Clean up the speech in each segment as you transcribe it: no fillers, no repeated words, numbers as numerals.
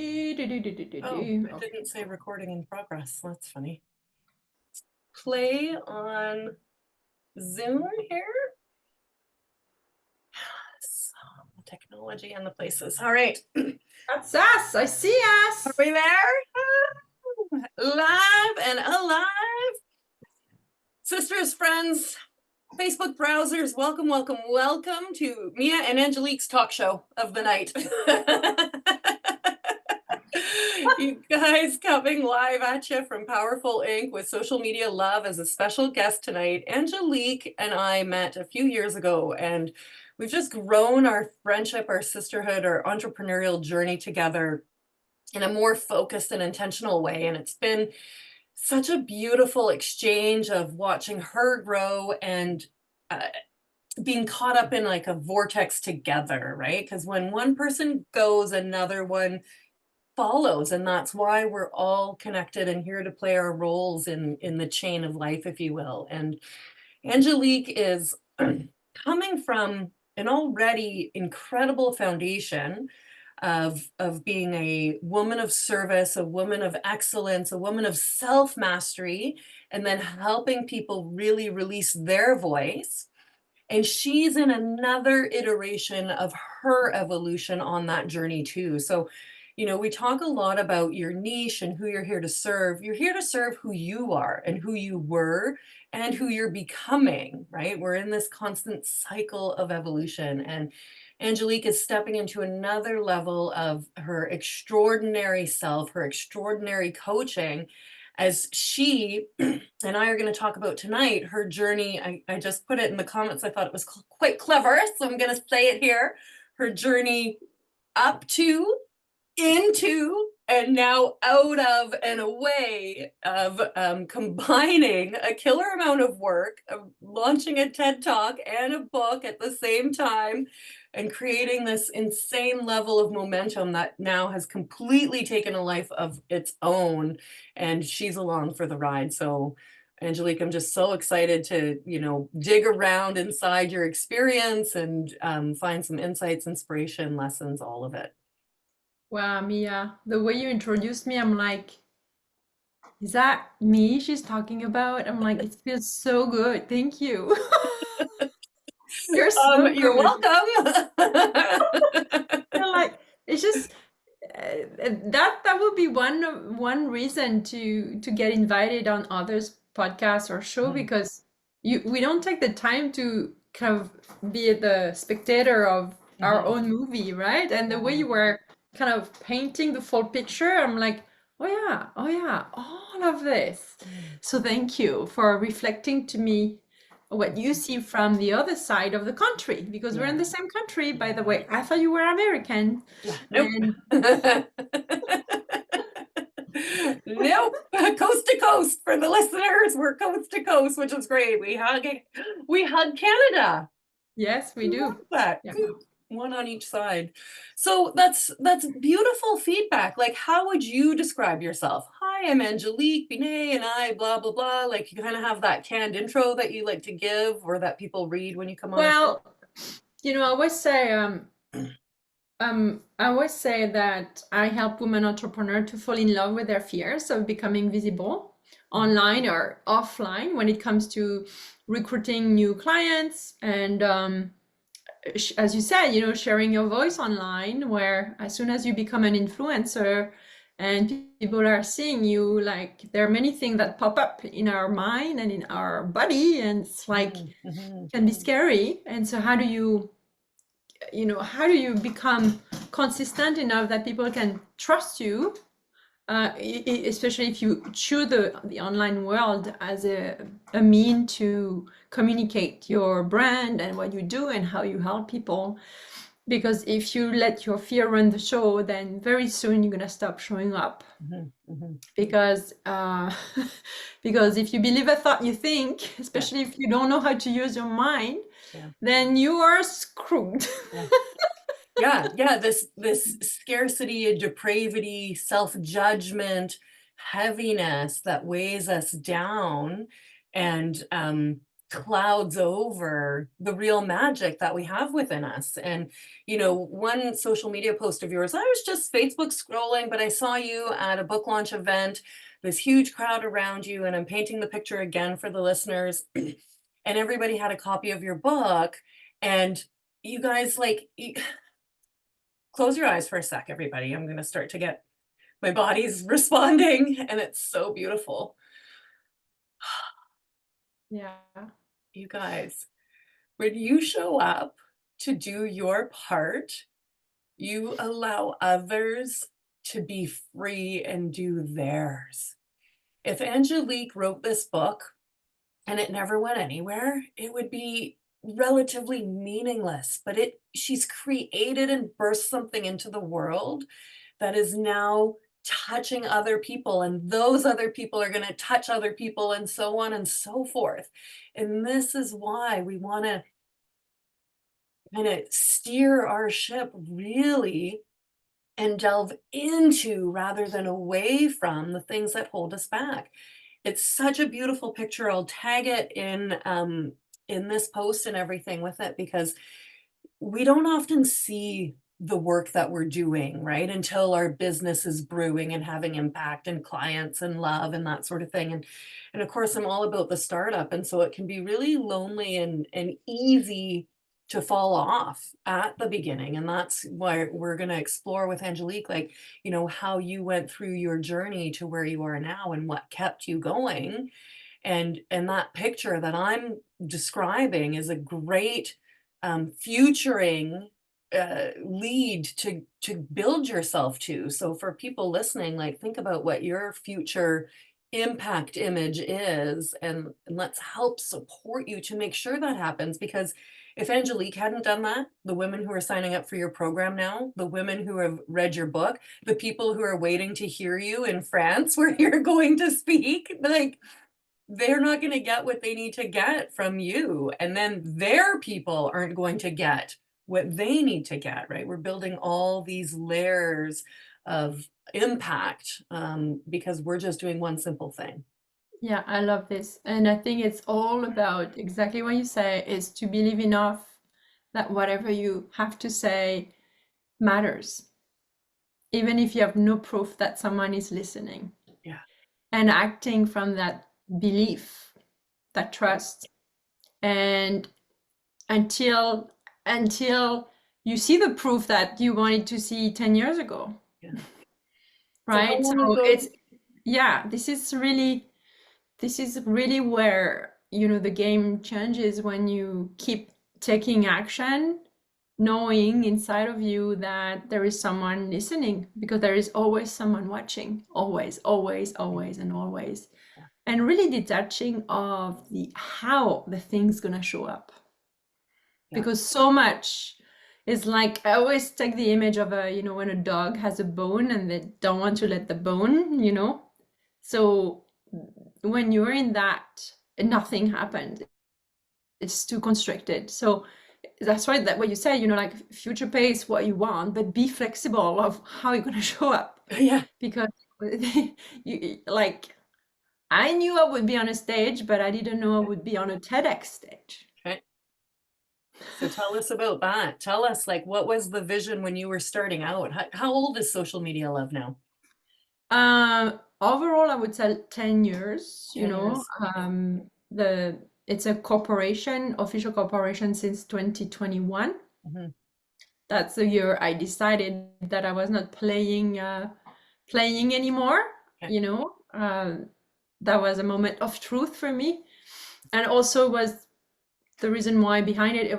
Oh, it didn't say recording in progress. That's funny. Play on Zoom here. So, technology and the places. All right. That's us. I see us. Are we there? Live and alive. Sisters, friends, Facebook browsers, welcome, welcome, welcome to Mia and Angelique's talk show of the night. You guys coming live at you from Powerful Inc. with Social Media Love as a special guest tonight. Angelique and I met a few years ago, and we've just grown our friendship, our sisterhood, our entrepreneurial journey together in a more focused and intentional way. And it's been such a beautiful exchange of watching her grow and being caught up in like a vortex together, right? Because when one person goes, another one follows, and that's why we're all connected and here to play our roles in the chain of life, if you will. And Angelique is coming from an already incredible foundation of being a woman of service, a woman of excellence, a woman of self-mastery, and then helping people really release their voice. And she's in another iteration of her evolution on that journey too. So, you know, we talk a lot about your niche and who you're here to serve. You're here to serve who you are and who you were and who you're becoming, right? We're in this constant cycle of evolution. And Angelique is stepping into another level of her extraordinary self, her extraordinary coaching, as she and I are going to talk about tonight, her journey. I just put it in the comments. I thought it was quite clever, so I'm going to say it here. Her journey up to, into, and now out of and away of combining a killer amount of work, of launching a TED Talk and a book at the same time, and creating this insane level of momentum that now has completely taken a life of its own. And she's along for the ride. So Angelique, I'm just so excited to, you know, dig around inside your experience and find some insights, inspiration, lessons, all of it. Wow, Mia, the way you introduced me, I'm like, is that me she's talking about? I'm like, it feels so good. Thank you. You're so You're good. welcome. You're like, it's just that would be one reason to get invited on others' podcasts or show because we don't take the time to kind of be the spectator of our own movie, right? And the way you were kind of painting the full picture, I'm like, oh yeah, all of this. So thank you for reflecting to me what you see from the other side of the country, because we're in the same country, by the way. I thought you were American. Nope. And Nope. Coast to coast for the listeners. We're coast to coast, which is great. We hug Canada. yes, we do. That. Yeah. One on each side. So that's beautiful feedback. Like, how would you describe yourself? Hi, I'm Angelique, Binet, and I, blah, blah, blah. Like, you kind of have that canned intro that you like to give or that people read when you come on a show? Well, you know, I always say that I help women entrepreneurs to fall in love with their fears of becoming visible online or offline when it comes to recruiting new clients and as you said, you know, sharing your voice online, where as soon as you become an influencer and people are seeing you, like there are many things that pop up in our mind and in our body, and it's like can be scary. And so how do you become consistent enough that people can trust you, especially if you choose the online world as a mean to communicate your brand and what you do and how you help people. Because if you let your fear run the show, then very soon you're gonna stop showing up. Because because if you believe a thought you think, especially if you don't know how to use your mind, then you are screwed. Yeah, this scarcity, depravity, self-judgment, heaviness that weighs us down. And clouds over the real magic that we have within us. And, one social media post of yours, I was just Facebook scrolling, but I saw you at a book launch event, this huge crowd around you, and I'm painting the picture again for the listeners. And everybody had a copy of your book. And you guys, like, close your eyes for a sec, everybody. I'm going to start to get my body's responding, and it's so beautiful. Yeah. You guys, when you show up to do your part, you allow others to be free and do theirs. If Angelique wrote this book and it never went anywhere, it would be relatively meaningless. But she's created and burst something into the world that is now touching other people, and those other people are going to touch other people, and so on and so forth. And this is why we want to kind of steer our ship really and delve into rather than away from the things that hold us back. It's such a beautiful picture. I'll tag it in this post and everything with it, because we don't often see the work that we're doing, right? Until our business is brewing and having impact and clients and love and that sort of thing. And of course, I'm all about the startup. And so it can be really lonely and easy to fall off at the beginning. And that's why we're going to explore with Angelique, like, how you went through your journey to where you are now and what kept you going. And that picture that I'm describing is a great futuring lead to build yourself to. So for people listening, like, think about what your future impact image is, and let's help support you to make sure that happens. Because if Angelique hadn't done that, the women who are signing up for your program now, the women who have read your book, the people who are waiting to hear you in France where you're going to speak, like, they're not going to get what they need to get from you. And then their people aren't going to get what they need to get, right? We're building all these layers of impact because we're just doing one simple thing. Yeah, I love this. And I think it's all about exactly what you say, is to believe enough that whatever you have to say matters, even if you have no proof that someone is listening. Yeah. And acting from that belief, that trust. And until you see the proof that you wanted to see 10 years ago. Yeah. So how Right? So long ago? it's, yeah, this is really where, the game changes, when you keep taking action, knowing inside of you that there is someone listening, because there is always someone watching, always, always, always, and always. And really detaching of the how the thing's gonna show up. Yeah. Because so much is like, I always take the image of when a dog has a bone and they don't want to let the bone. So when you're in that, nothing happens. It's too constricted. So that's right, that what you say, like, future pace what you want, but be flexible of how you're gonna show up. Yeah. Because like, I knew I would be on a stage, but I didn't know I would be on a TEDx stage. Okay. So tell us about that. Tell us, like, what was the vision when you were starting out? How old is Social Media Love now? Overall, I would say 10 years, 10 years. it's a corporation, official corporation, since 2021. Mhm. That's the year I decided that I was not playing anymore, Okay. that was a moment of truth for me. And also was the reason why behind it,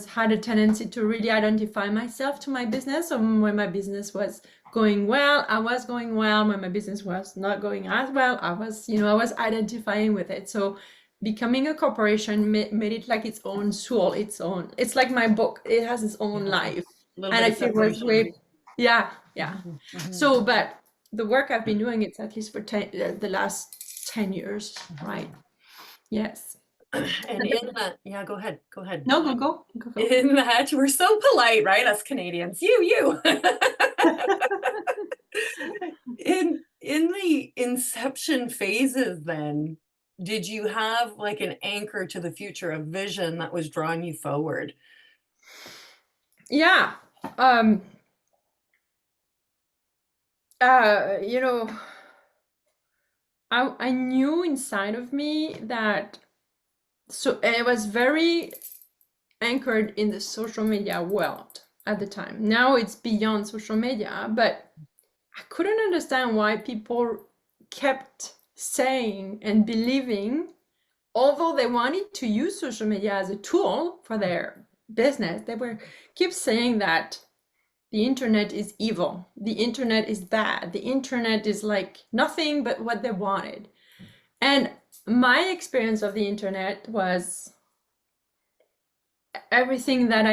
had a tendency to really identify myself to my business. So when my business was going well, I was going well. When my business was not going as well, I was identifying with it. So becoming a corporation made it like its own soul, it's like my book, it has its own Yeah. life. A little And bit I of feel it was separation. way, yeah, yeah. Mhm, mhm. So, but the work I've been doing, it's at least for the last 10 years, right? Yes. And in that, yeah, go ahead. Go ahead. No, go. In that, we're so polite, right? Us Canadians. You. In the inception phases, then, did you have like an anchor to the future, a vision that was drawing you forward? Yeah. Um, you know, I knew inside of me that, so it was very anchored in the social media world at the time. Now it's beyond social media, but I couldn't understand why people kept saying and believing, although they wanted to use social media as a tool for their business, they were keep saying that the internet is evil, the internet is bad, the internet is like nothing but what they wanted. And my experience of the internet was everything that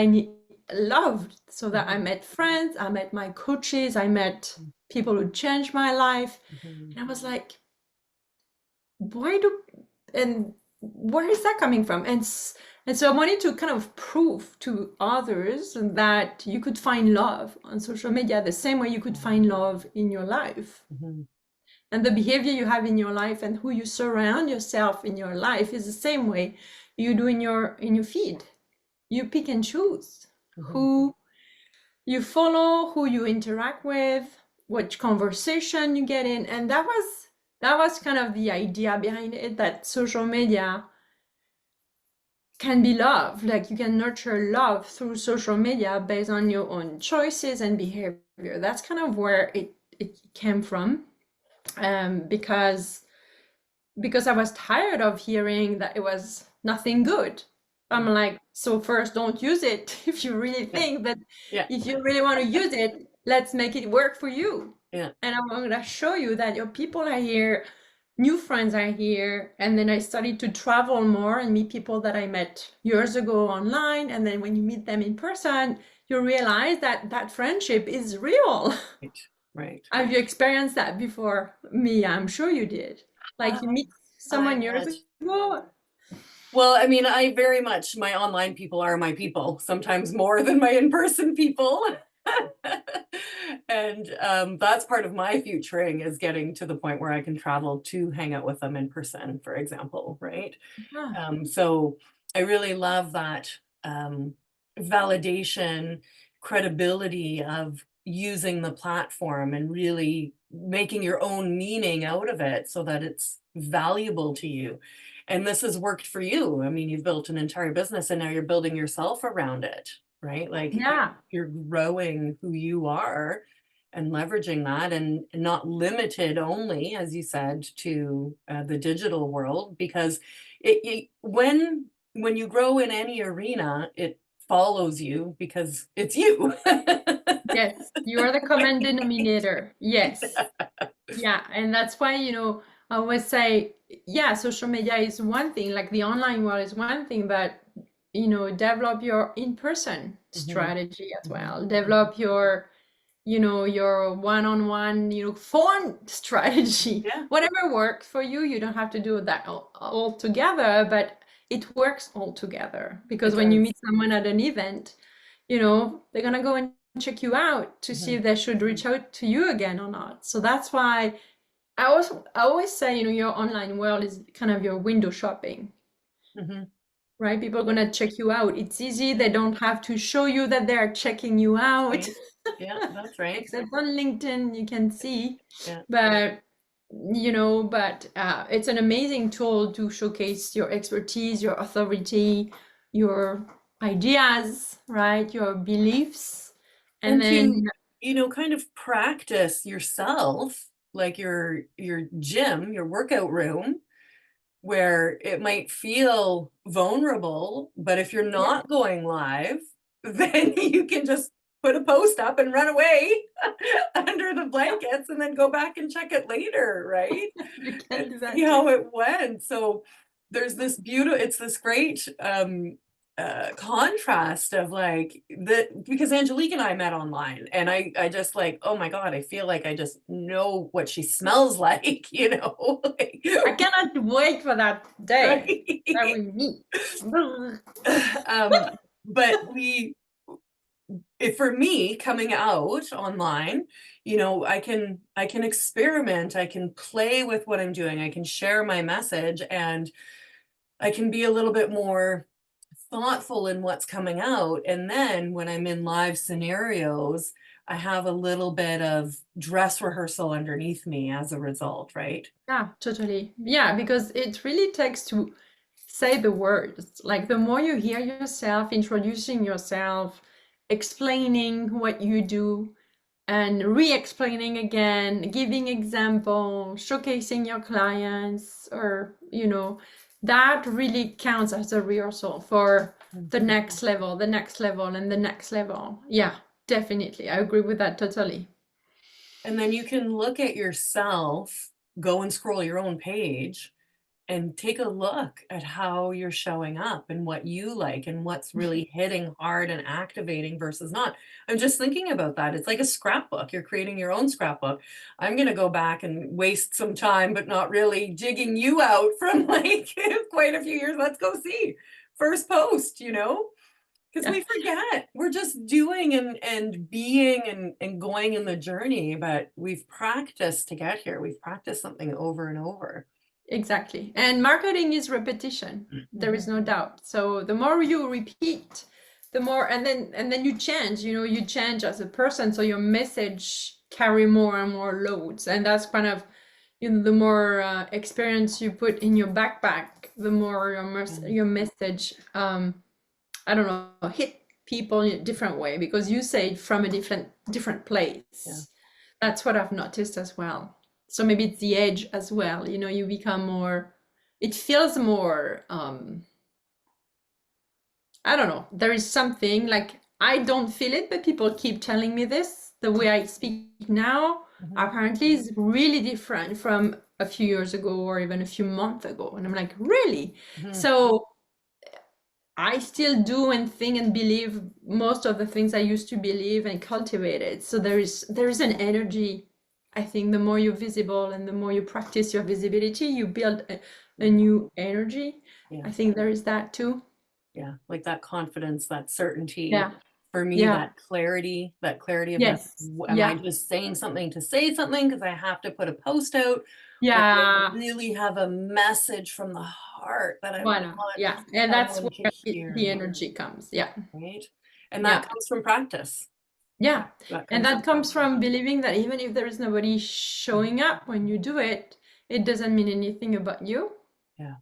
loved, so that I Mhm, met friends, I met my coaches, I met people who changed my life. mhm, And I was like, why do, and where is that coming from? And so I wanted to kind of prove to others that you could find love on social media the same way you could find love in your life. mhm, And the behavior you have in your life and who you surround yourself in your life is the same way you do in your feed. You pick and choose mhm, who you follow, who you interact with, which conversation you get in. And that was kind of the idea behind it, that social media can be love. Like you can nurture love through social media based on your own choices and behavior. That's kind of where it came from. Because I was tired of hearing that it was nothing good. I'm yeah, like, so first, don't use it if you really yeah, think that, yeah, if you really want to use it, let's make it work for you. yeah. And I'm going to show you that your people are here, new friends are here. And then I started to travel more and meet people that I met years ago online. And then when you meet them in person, you realize that that friendship is real. Right, right. Have you experienced that before? Me, I'm sure you did. Like you meet I someone years bet. ago. Well, I mean, I very much, my online people are my people, sometimes more than my in-person people. And that's part of my futuring is getting to the point where I can travel to hang out with them in person, for example, right? Yeah. So I really love that um, validation, credibility of using the platform and really making your own meaning out of it so that it's valuable to you. And this has worked for you. I mean, you've built an entire business and now you're building yourself around it, right? Like Yeah. you're growing who you are and leveraging that and not limited only, as you said, to the digital world, because when you grow in any arena, it follows you because it's you. Yes. You are the common denominator. Yes. Yeah. And that's why, I always say, yeah, social media is one thing, like the online world is one thing, but, develop your in-person Mhm, strategy as mhm, well. mhm. Develop your one-on-one, phone strategy. Yeah, Whatever works for you, you don't have to do that all together, but it works all together because it when you does. meet someone at an event, they're gonna go and check you out to see Mhm, if they should reach out to you again or not. So that's why I always say, your online world is kind of your window shopping, mhm. right? People are Yeah, gonna check you out. It's easy. They don't have to show you that they're checking you that's out. right. Yeah, that's right. Except on LinkedIn, you can see. Yeah. But it's an amazing tool to showcase your expertise, your authority, your ideas, right? Your beliefs. And And then, to, kind of practice yourself, like your gym, your workout room, where it might feel vulnerable, but if you're yeah, not going live, then you can just put a post up and run away under the yeah, blankets and then go back and check it later, right? you can And do see that too. how it went. So there's this beautiful, it's this great contrast of like the because Angelique and I met online and I just like, oh my God, I feel like I just know what she smells like, like, I cannot wait for that day that right? we meet. um, but if for me coming out online, I can experiment, I can play with what I'm doing, I can share my message, and I can be a little bit more thoughtful in what's coming out. And then when I'm in live scenarios, I have a little bit of dress rehearsal underneath me as a result, right? Yeah, totally. Yeah, because it really takes to say the words. Like the more you hear yourself introducing yourself, explaining what you do, and re-explaining again, giving example, showcasing your clients, or that really counts as a rehearsal for the Mhm. next level, the next level, and the next level. Yeah, definitely. I agree with that totally. And then you can look at yourself, go and scroll your own page and take a look at how you're showing up and what you like and what's really hitting hard and activating versus not. I'm just thinking about that. It's like a scrapbook. You're creating your own scrapbook. I'm going to go back and waste some time, but not really digging you out from like quite a few years. Let's go see first post, because Yeah, we forget. We're just doing and being and going in the journey, but we've practiced to get here. We've practiced something over and over. exactly. And marketing is repetition. There is Mhm. no doubt. So the more you repeat, the more, and then you change, you change as a person. So your message carry more and more loads. And that's kind of, the more experience you put in your backpack, the more Yeah. your message, I don't know, hit people in a different way because you say it from a different Yeah. place. That's what I've noticed as well. So maybe it's the edge as well. You become more, it feels more, I don't know. There is something like I don't feel it, but people keep telling me this. The way I speak now Mhm. apparently is really different from a few years ago or even a few months ago. And I'm like, really? Mhm. So I still do and think and believe most of the things I used to believe and cultivated. So there is an energy. I think the more you're visible and the more you practice your visibility, you build a new energy. Yeah. I think there is that too. Yeah. Like that confidence, that certainty. Yeah. For me, Yeah. that clarity of Yes. am I Yeah. just saying something to say something because I have to put a post out, or do I Yeah. really have a message from the heart that I Voilà. want Yeah. And that's someone to where the hear, energy comes. Yeah. right? And that Yeah. comes from practice. Yeah. That And comes from that comes practice. from believing that even if there is nobody showing up when you do it, it doesn't mean anything about you. Yeah.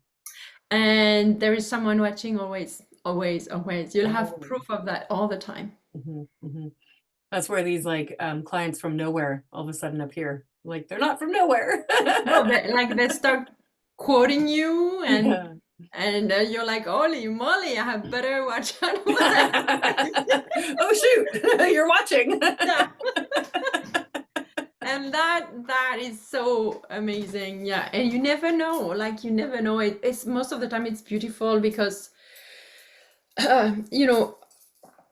And there is someone watching always, always, always. You'll have Oh. proof of that all the time. Mhm, mhm. That's where these like clients from nowhere all of a sudden appear. Like they're not from nowhere. No, they start quoting you Yeah. and you're like, holy moly, I have better watch out what I say. Oh shoot, you're watching. Yeah. And that is so amazing. Yeah. And you never know. Like you never know. It's most of the time it's beautiful because you know,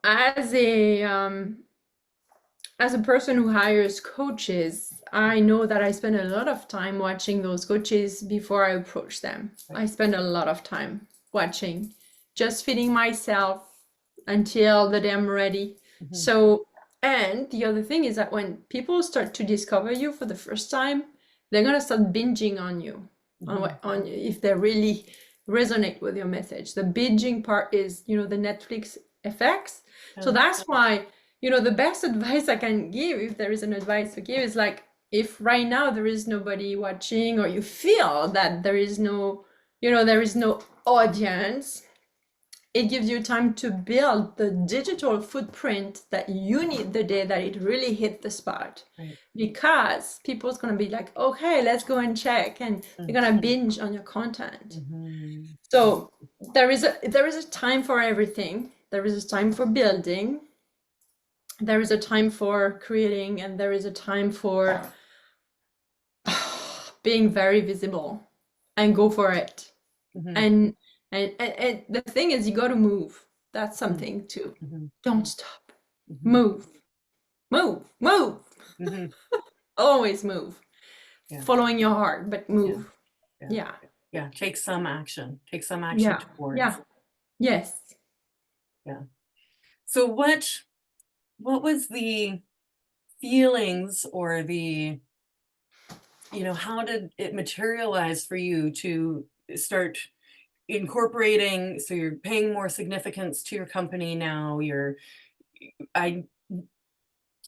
as a person who hires coaches, I know that I spend a lot of time watching those coaches before I approach them. Right. I spend a lot of time watching, just feeding myself until the day I'm ready. Mhm, So, and the other thing is that when people start to discover you for the first time, they're gonna start binging on you, mhm. on if they really resonate with your message. The binging part is, the Netflix effects. So Yeah. that's why, the best advice I can give, if there is an advice to give, is like if right now there is nobody watching or you feel that there is no audience, it gives you time to build the digital footprint that you need the day that it really hit the spot. Right. Because people's going to be like, okay, let's go and check, and Mm. they're going to binge on your content. Mhm. So there is a time for everything. There is a time for building, there is a time for creating, and there is a time for being very visible and go for it. Mhm. And the thing is, you got to move. That's Mhm. something too. Mhm. Don't stop. Mhm. Move, move, move. Mhm. Always move. Yeah. Following your heart, but Yeah. move. Yeah. Yeah, Yeah. Take some action. Take some action yeah, towards. yeah. Yes. Yeah. So what was the feelings or the, how did it materialize for you to start incorporating, so you're paying more significance to your company now, I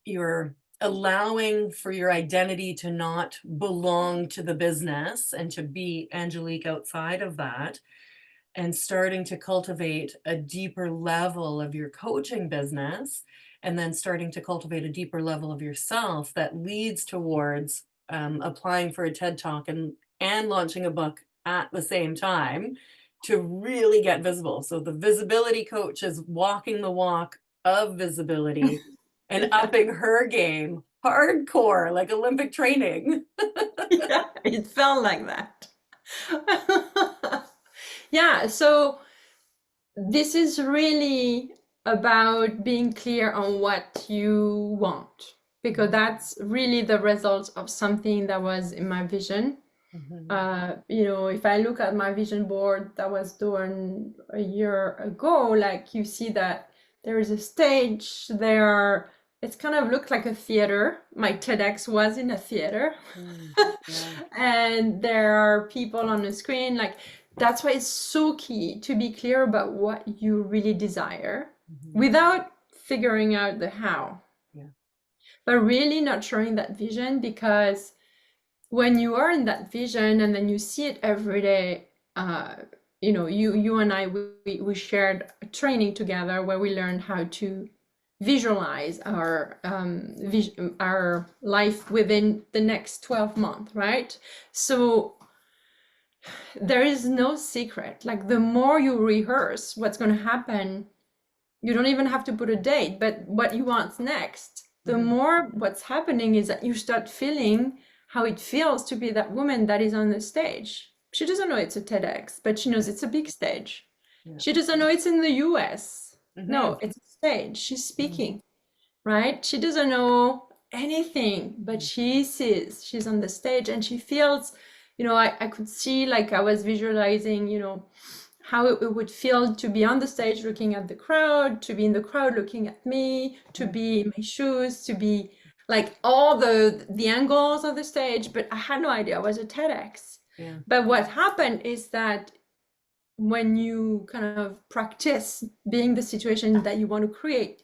you're allowing for your identity to not belong to the business and to be Angelique outside of that, and starting to cultivate a deeper level of your coaching business, and then starting to cultivate a deeper level of yourself that leads towards applying for a TED Talk and launching a book at the same time to really get visible. So the visibility coach is walking the walk of visibility and Yeah. upping her game hardcore, like Olympic training. Yeah, it felt like that. Yeah, so this is really about being clear on what you want, because that's really the result of something that was in my vision. Mhm, If I look at my vision board that was done a year ago, like you see that there is a stage there. It's kind of looked like a theater. My TEDx was in a theater. mm, yeah. And there are people on the screen. Like, that's why it's so key to be clear about what you really desire Mhm, without figuring out the how, yeah. but really nurturing that vision, because when you are in that vision and then you see it every day, you and I, we shared a training together where we learned how to visualize our life within the next 12 months, right? So there is no secret. Like, the more you rehearse what's going to happen, you don't even have to put a date, but what you want next, the Mhm, more what's happening is that you start feeling how it feels to be that woman that is on the stage. She doesn't know it's a TEDx, but she knows it's a big stage. yeah. She doesn't know it's in the US. Mhm, No, it's a stage. She's mhm, speaking, right? She doesn't know anything, but mhm, she sees she's on the stage and she feels, I could see, like, I was visualizing, how it would feel to be on the stage looking at the crowd, to be in the crowd looking at me, to mhm, be in my shoes, to be like all the angles of the stage. But I had no idea it was a TEDx. yeah. But what happened is that when you kind of practice being the situation that you want to create,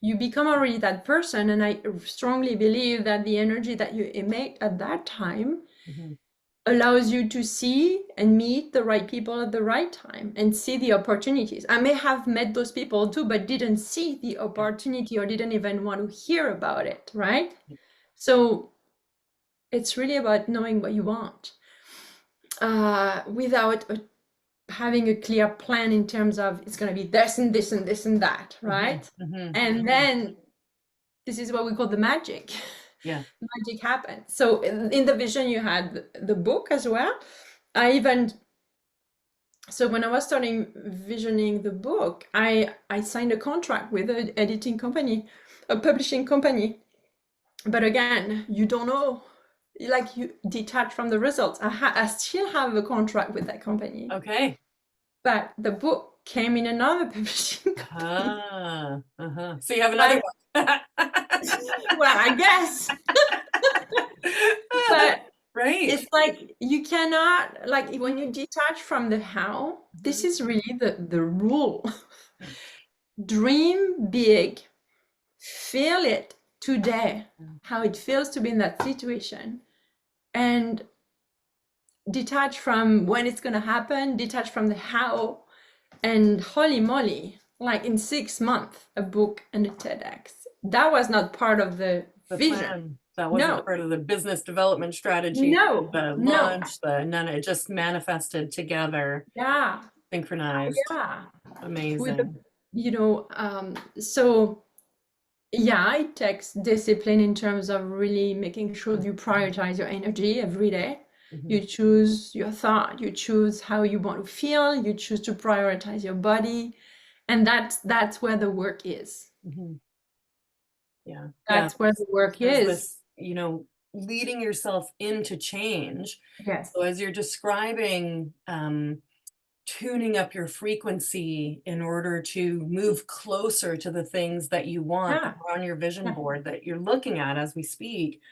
you become already that person. And I strongly believe that the energy that you emit at that time Mhm, allows you to see and meet the right people at the right time and see the opportunities. I may have met those people too, but didn't see the yeah. opportunity or didn't even want to hear about it, right? Yeah. So it's really about knowing what you want, without having a clear plan in terms of it's going to be this and this and this and that, Mhm, right? mhm, And mhm, then this is what we call the magic. yeah. Magic happens. So in the vision, you had the book as well. I even So when I was starting visioning the book, I signed a contract with an editing company, a publishing company. But again, you don't know, like, you detach from the results. I still have a contract with that company, Okay. but the book came in another publishing company. Ah, uh-huh. So you have another But one. well, I guess, but Right. it's like you cannot, like, when you detach from the how, this Mhm, is really the rule. Dream big, feel it today, mhm, how it feels to be in that situation, and detach from when it's going to happen, detach from the how. And holy moly, like, in 6 months, a book and a TEDx. That was not part of the the vision. plan, that wasn't No, part of the business development strategy, no, the no. launch, the none, it just manifested together, Yeah, synchronized. yeah. With the, Amazing. so yeah, it takes discipline in terms of really making sure you prioritize your energy every day. Mhm, You choose your thought, you choose how you want to feel, you choose to prioritize your body, and that's where the work is. mhm. Yeah, yeah. That's where the work There's is. this, leading yourself into change. Yes. So as you're describing, tuning up your frequency in order to move closer to the things that you want that Yeah, are on your vision yeah, board that you're looking at as we speak.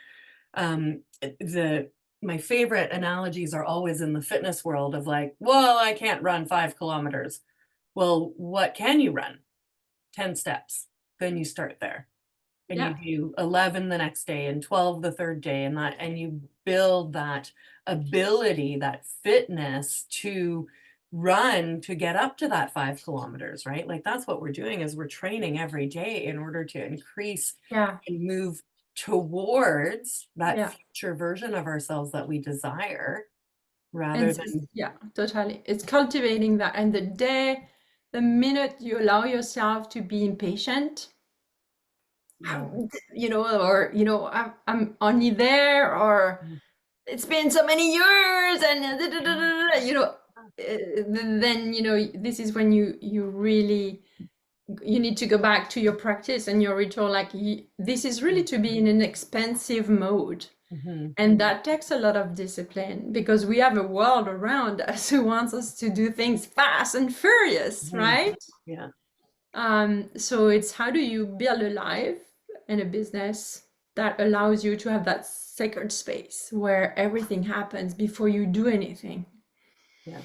The my favorite analogies are always in the fitness world of like, well, I can't run 5 kilometers. Well, what can you run? 10 steps. Then you start there and you yeah, do 11 the next day and 12 the third day and you build that ability, that fitness to run to get up to that 5 kilometers, right? Like that's what we're doing is we're training every day in order to increase yeah. and move towards that Yeah. future version of ourselves that we desire And rather than yeah, totally. It's cultivating that. And the minute you allow yourself to be impatient, yeah. or, I'm only there, or Mm, it's been so many years, and yeah, then, this is when you really, you need to go back to your practice and your ritual. Like, this is really to be in an expansive mode. mm-hmm, And that takes a lot of discipline because we have a world around us who wants us to do things fast and furious, hmm, right? yeah, So it's how do you build a life and a business that allows you to have that sacred space where everything happens before you do anything. yeah,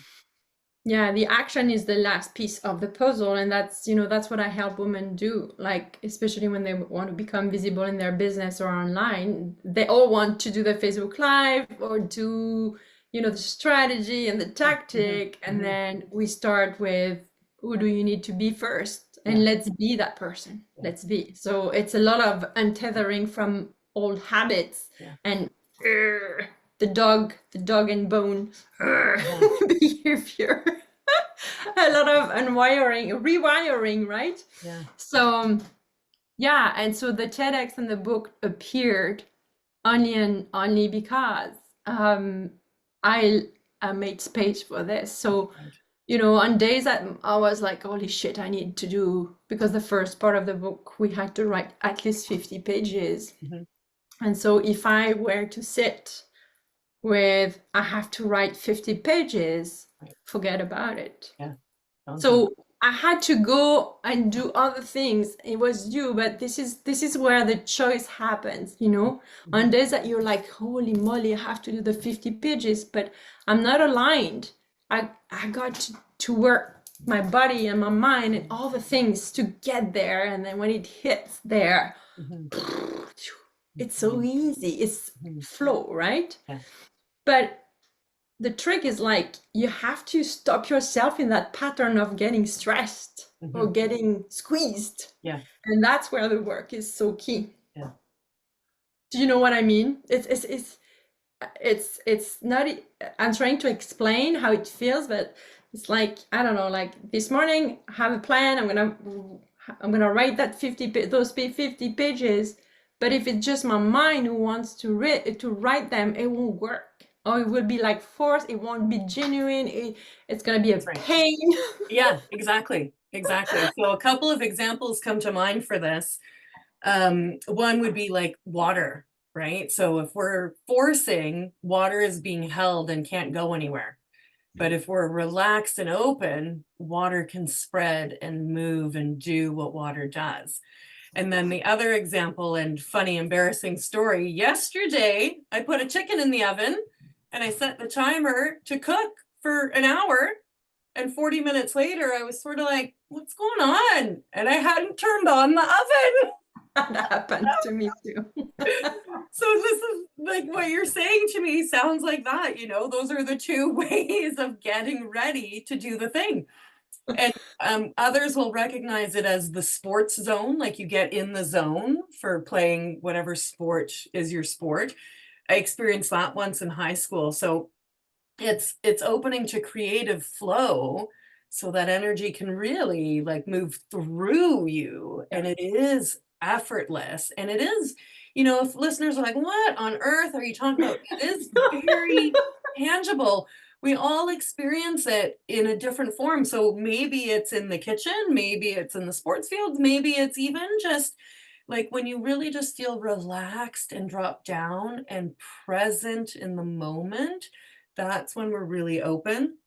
Yeah, the action is the last piece of the puzzle, and that's what I help women do. Like, especially when they want to become visible in their business or online, they all want to do the Facebook Live or do, the strategy and the hmm, tactic, and hmm, then we start with who do you need to be first, and yeah, let's be that person. yeah, Let's be. So it's a lot of untethering from old habits yeah, and the dog and bone uh-huh, behavior. A lot of rewiring, right? yeah, So yeah, and so the TEDx and the book appeared only because I I made space for this. So right, on days that I was like, holy shit, I need to do, because the first part of the book we had to write at least 50 pages. hmm, And so if I were to sit with I have to write 50 pages, right, forget about it. yeah, daunting, So I had to go and do other things. It was you, but this is where the choice happens, hmm, On days that you're like, holy moly, I have to do the 50 pages, but I'm not aligned. I got to work my body and my mind and all the things to get there. And then when it hits there, hmm, it's hmm, so easy. It's hmm, flow, right? yeah, But the trick is like you have to stop yourself in that pattern of getting stressed or hmm, getting squeezed. yeah, And that's where the work is so key. yeah, Do you know what I mean? It's not, I'm trying to explain how it feels, but it's like, I don't know, like this morning I have a plan. I'm gonna write that 50 pages, but if it's just my mind who wants to write them, it won't work. Or it will be like forced, it won't be genuine, it's gonna be a that's right. pain. Yeah, exactly, exactly. So a couple of examples come to mind for this. One would be like water, right? So if we're forcing, water is being held and can't go anywhere. But if we're relaxed and open, water can spread and move and do what water does. And then the other example and funny, embarrassing story, yesterday, I put a chicken in the oven and I set the timer to cook for an hour. And 40 minutes later, I was sort of like, what's going on? And I hadn't turned on the oven. That happens to me too. So this is like what you're saying to me sounds like that, those are the two ways of getting ready to do the thing. And others will recognize it as the sports zone, like you get in the zone for playing whatever sport is your sport. I experienced that once in high school. So it's opening to creative flow so that energy can really like move through you Yeah. and it is effortless and it is if listeners are like what on earth are you talking about, it is very tangible. We all experience it in a different form, so maybe it's in the kitchen, maybe it's in the sports field, maybe it's even just like when you really just feel relaxed and drop down and present in the moment, that's when we're really open.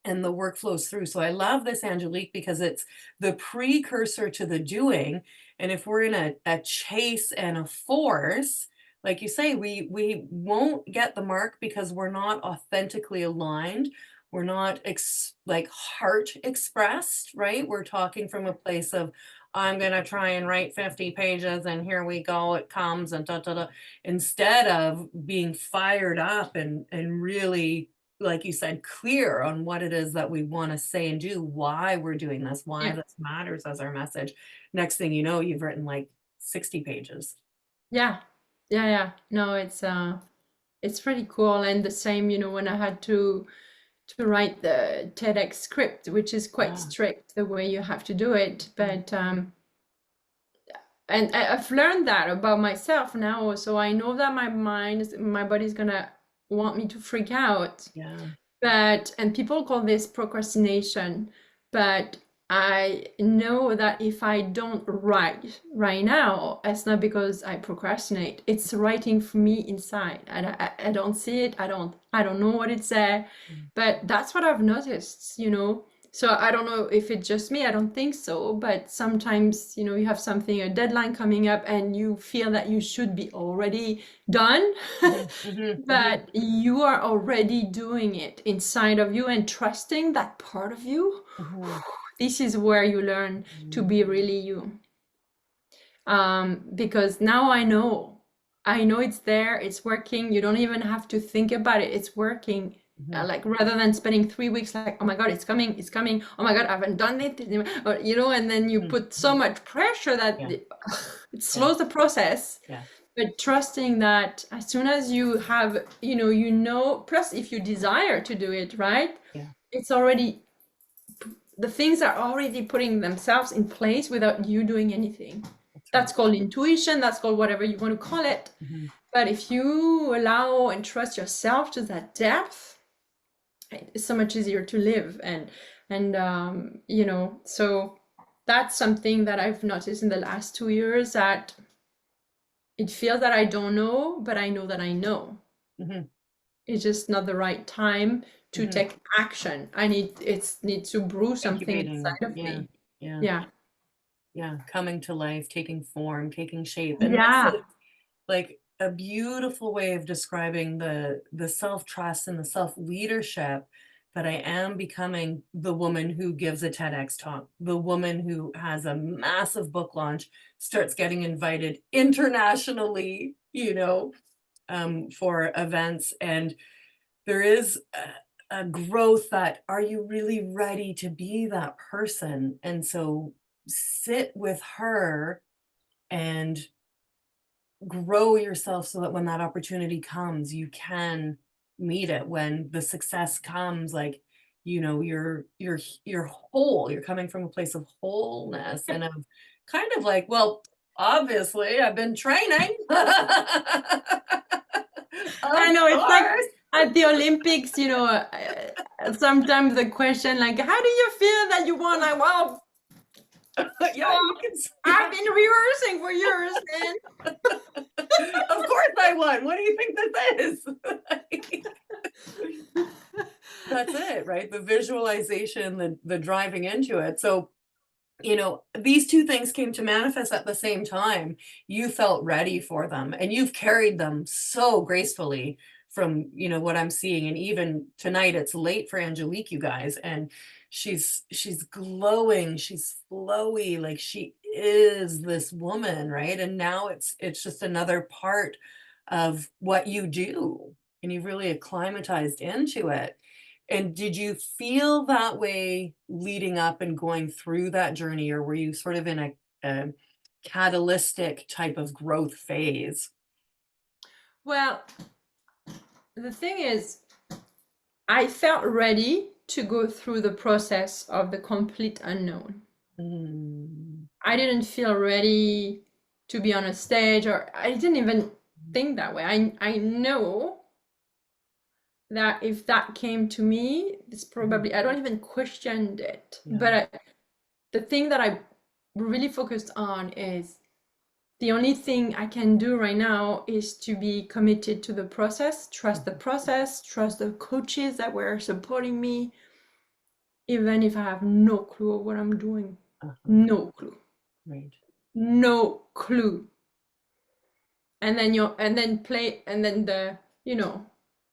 and the work flows through. So I love this, Angelique, because it's the precursor to the doing. And if we're in a chase and a force, like you say, we won't get the mark because we're not authentically aligned. We're not like heart expressed, right? We're talking from a place of, I'm gonna try and write 50 pages and here we go, it comes and da da da. Instead of being fired up and really, like you said, clear on what it is that we want to say and do, why we're doing this, why Yeah. this matters as our message. Next thing you know, you've written like 60 pages. Yeah. Yeah, yeah. No, it's pretty cool. And the same, when I had to write the TEDx script, which is quite Yeah. strict the way you have to do it. Mhm. But and I've learned that about myself now. So I know that my body's gonna want me to freak out. Yeah. And people call this procrastination, but I know that if I don't write right now, it's not because I procrastinate. It's writing for me inside. I don't see it. I don't know what it's there, Mm. but that's what I've noticed. So I don't know if it's just me. I don't think so, but sometimes, you have something, a deadline coming up, and you feel that you should be already done. Mhm, mhm, mhm, But you are already doing it inside of you and trusting that part of you. mhm, This is where you learn to be mhm, really you. Because now I know it's there, it's working. You don't even have to think about it. It's working. mhm, Like rather than spending 3 weeks like, oh my God, it's coming. Oh my God, I haven't done it. Or, and then you mhm, put so mhm. much pressure that Yeah. it Yeah. slows the process. Yeah. But trusting that as soon as you have, plus if you desire to do it, right? Yeah. It's already, the things are already putting themselves in place without you doing anything. That's right. That's called intuition, that's called whatever you want to call it. Mhm, But if you allow and trust yourself to that depth, it's so much easier to live. So that's something that I've noticed in the last 2 years, that it feels that I don't know, but I know that I know. mhm, It's just not the right time to mhm. take action. Need to brew something Incubating. inside of Yeah. me. Yeah. Yeah. Yeah. Coming to life, taking form, taking shape. And this Yeah. is like a beautiful way of describing the self-trust and the self-leadership that I am becoming the woman who gives a TEDx talk, the woman who has a massive book launch, starts getting invited internationally, for events. And there is a growth that, are you really ready to be that person? And so sit with her and grow yourself so that when that opportunity comes, you can meet it. When the success comes, like, you're whole. You're coming from a place of wholeness and of kind of like, well, obviously, I've been training. I Of know it's like course. at the Olympics, sometimes the question like, how do you feel that you won? Like, well, Yeah, you can I've yeah. been rehearsing for years, man. Of course I won. What do you think this is? That's it, right? The visualization, the driving into it. So, these two things came to manifest at the same time. You felt ready for them and you've carried them so gracefully from, what I'm seeing. And even tonight, it's late for Angelique, you guys, and she's glowing, she's flowy, like she is this woman, right? And now it's just another part of what you do, and you've really acclimatized into it. And did you feel that way leading up and going through that journey, or were you sort of in a catalytic type of growth phase? Well, the thing is, I felt ready to go through the process of the complete unknown. Mm, I didn't feel ready to be on a stage, or I didn't even think that way. I know that if that came to me, it's mhm, probably, I don't even question it. yeah, But the thing that I really focused on is the only thing I can do right now is to be committed to the process, trust the mhm, process, trust the coaches that were supporting me, even if I have no clue of what I'm doing. Uh-huh. No clue. Right. No clue. And then play, and then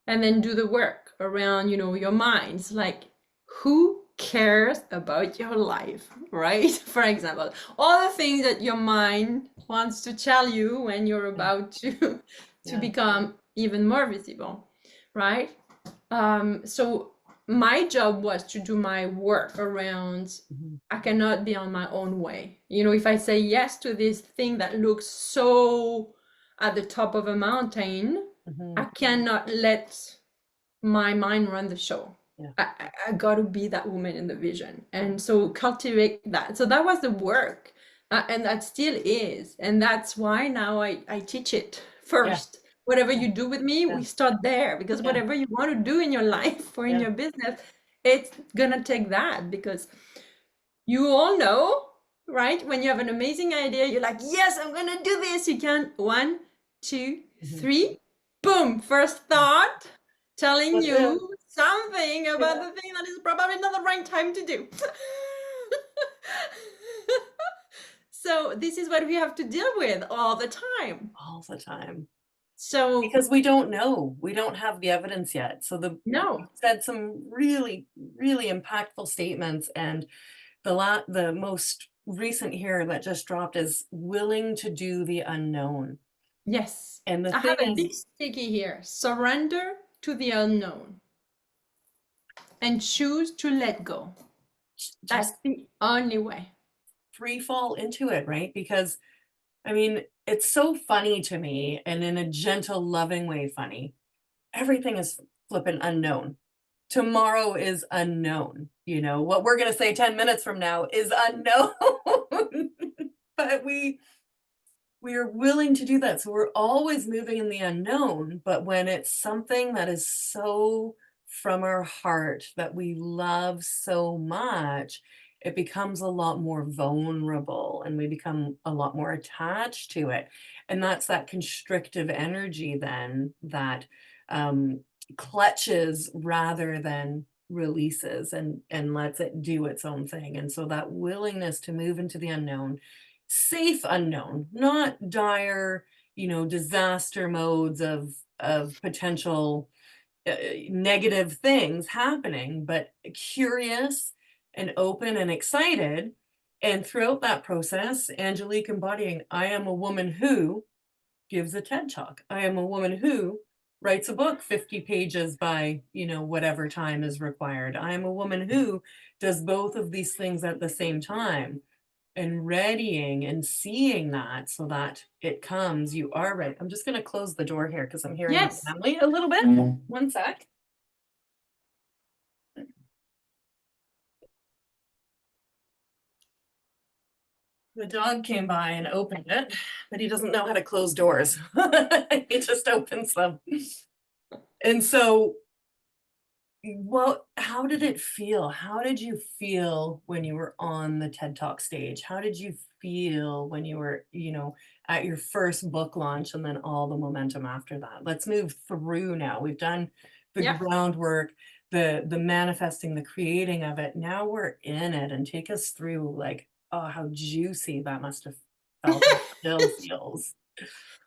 and then do the work around, your minds. Like, who cares about your life, right? For example, all the things that your mind wants to tell you when you're Yeah. about to to Yeah. become even more visible, right? So my job was to do my work around, Mhm. I cannot be on my own way. If I say yes to this thing that looks so at the top of a mountain, I Mhm. cannot let my mind run the show. Yeah. I got to be that woman in the vision. And so cultivate that. So that was the work. And that still is. And that's why now I teach it Yeah. first. Whatever Yeah. you do with me, Yeah. we start there, because Yeah. whatever you want to do in your life or in Yeah. your business, it's going to take that, because you all know, right? When you have an amazing idea, you're like, yes, I'm going to do this. You can, one, two, Mhm. three, boom, first thought telling Yeah. you something about Yeah. the thing that is probably not the right time to do. So this is what we have to deal with all the time. All the time. So Because we don't know. We don't have the evidence yet. So you no, said some really, really impactful statements, and the most recent here that just dropped is willing to do the unknown. yes, And the I have thing a is, big sticky here. Surrender to the unknown and choose to let go. just That's the only way. free fall into it, right? Because I mean, it's so funny to me, and in a gentle, loving way funny. Everything is flippin' unknown. Tomorrow is unknown. What we're gonna say 10 minutes from now is unknown. But we are willing to do that. So we're always moving in the unknown. But when it's something that is so from our heart that we love so much, it becomes a lot more vulnerable and we become a lot more attached to it. And that's that constrictive energy then that um, clutches rather than releases and lets it do its own thing. And so that willingness to move into the unknown, safe unknown, not dire, disaster modes of potential negative things happening, but curious and open and excited. And throughout that process, Angelique embodying, I am a woman who gives a TED talk. I am a woman who writes a book 50 pages by, whatever time is required. I am a woman who does both of these things at the same time, and readying and seeing that so that it comes, you are ready. I'm just going to close the door here because I'm hearing my Yes. family a little bit. One sec. The dog came by and opened it, but he doesn't know how to close doors. He just opens them. And so, well, how did it feel? How did you feel when you were on the TED Talk stage? How did you feel when you were, at your first book launch and then all the momentum after that? Let's move through now. We've done the Yeah. groundwork, the manifesting, the creating of it. Now we're in it, and take us through like, oh, how juicy that must have felt and still feels.